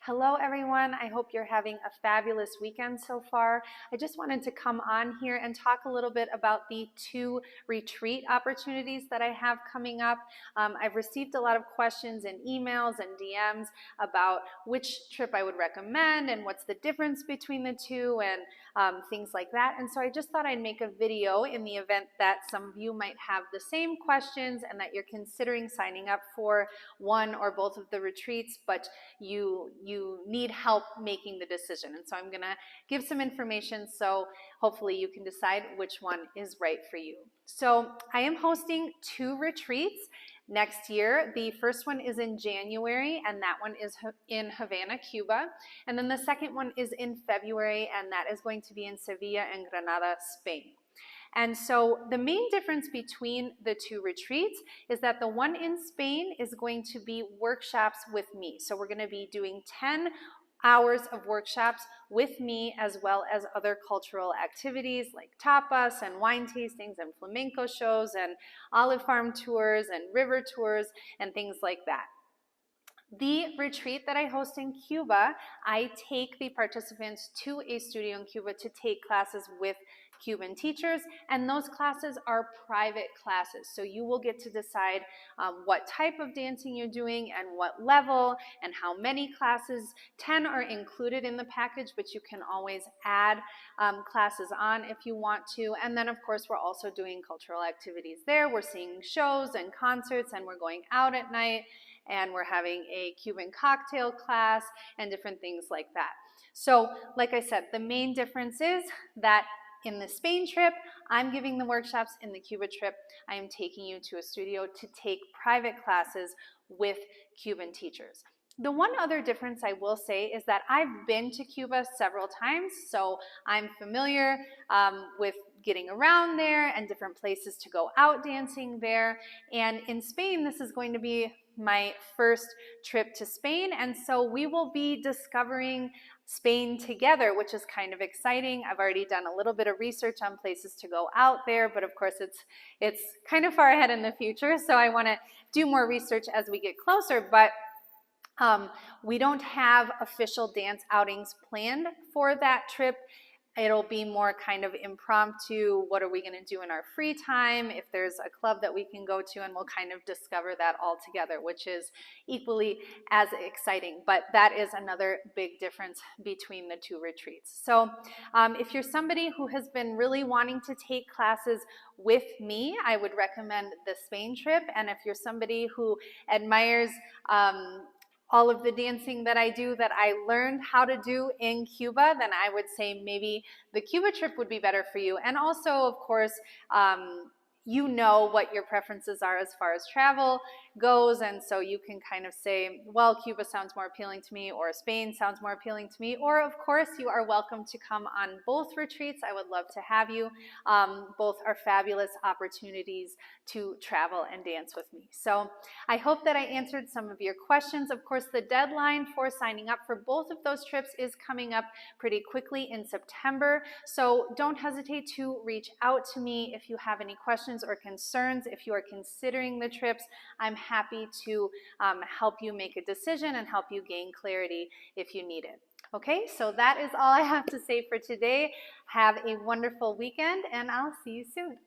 Hello everyone, I hope you're having a fabulous weekend so far. I just wanted to come on here and talk a little bit about the 2 retreat opportunities that I have coming up. I've received a lot of questions and emails and DMs about which trip I would recommend and what's the difference between the two and things like that. And so I just thought I'd make a video in the event that some of you might have the same questions and that you're considering signing up for one or both of the retreats, but you need help making the decision. And so I'm going to give some information so hopefully you can decide which one is right for you. So I am hosting 2 retreats next year. The first one is in January, and that one is in Havana, Cuba. And then the second one is in February, and that is going to be in Sevilla and Granada, Spain. And so the main difference between the 2 retreats is that the one in Spain is going to be workshops with me. So we're going to be doing 10 hours of workshops with me, as well as other cultural activities like tapas and wine tastings and flamenco shows and olive farm tours and river tours and things like that. The retreat that I host in Cuba, I take the participants to a studio in Cuba to take classes with Cuban teachers, and those classes are private classes. So you will get to decide what type of dancing you're doing and what level and how many classes. 10 are included in the package, but you can always add classes on if you want to. And then of course we're also doing cultural activities there. We're seeing shows and concerts, and we're going out at night, and we're having a Cuban cocktail class and different things like that. So like I said, the main difference is that in the Spain trip, I'm giving the workshops. In the Cuba trip, I am taking you to a studio to take private classes with Cuban teachers. The one other difference I will say is that I've been to Cuba several times, so I'm familiar with getting around there and different places to go out dancing there. And in Spain, this is going to be my first trip to Spain, and so we will be discovering Spain together, which is kind of exciting. I've already done a little bit of research on places to go out there, but of course it's kind of far ahead in the future, so I want to do more research as we get closer. But we don't have official dance outings planned for that trip. It'll be more kind of impromptu. What are we going to do in our free time? If there's a club that we can go to, and we'll kind of discover that all together, which is equally as exciting. But that is another big difference between the 2 retreats. So if you're somebody who has been really wanting to take classes with me, I would recommend the Spain trip. And if you're somebody who admires all of the dancing that I do that I learned how to do in Cuba, then I would say maybe the Cuba trip would be better for you. And also, of course, you know what your preferences are as far as travel goes, and so you can kind of say, well, Cuba sounds more appealing to me, or Spain sounds more appealing to me, or of course you are welcome to come on both retreats. I would love to have you. Both are fabulous opportunities to travel and dance with me. So I hope that I answered some of your questions. Of course, the deadline for signing up for both of those trips is coming up pretty quickly in September, so don't hesitate to reach out to me if you have any questions or concerns. If you are considering the trips, I'm happy to help you make a decision and help you gain clarity if you need it. Okay, so that is all I have to say for today. Have a wonderful weekend, and I'll see you soon.